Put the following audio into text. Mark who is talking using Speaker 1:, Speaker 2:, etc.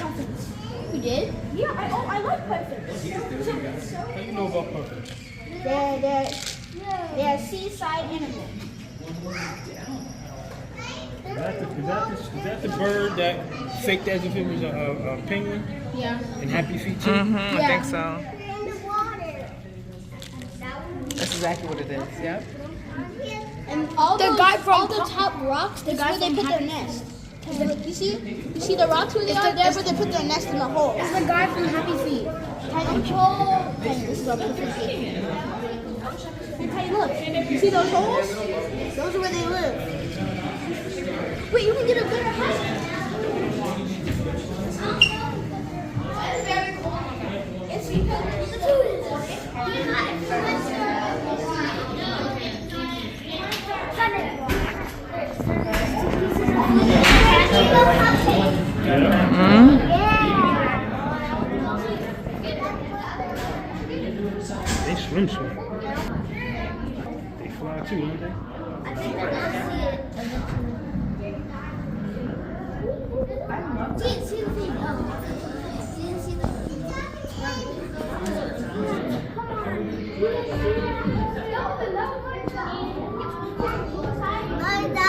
Speaker 1: puffins.
Speaker 2: You did?
Speaker 1: Yeah, I like puffins.
Speaker 3: How you know about puffins?
Speaker 2: They're seaside animals.
Speaker 3: Is that the bird that faked as if it was a penguin
Speaker 2: Yeah.
Speaker 3: and Happy Feet too?
Speaker 4: I think so.
Speaker 1: In the water.
Speaker 4: That's exactly what it is. Yep.
Speaker 2: And all
Speaker 1: The
Speaker 2: those,
Speaker 1: guy from
Speaker 2: all the top rocks, that's where they put their nest. You see the rocks where they are? That's where they put their nest in the hole.
Speaker 1: It's the guy from Happy Feet.
Speaker 2: Tiny hole. Tiny, this is our perfect feet. Tiny, look. You see those holes? Those are where they live. Wait, you can get a better height. It's because the food
Speaker 3: They swim. They fly too, don't they?
Speaker 1: See the thing. See the thing.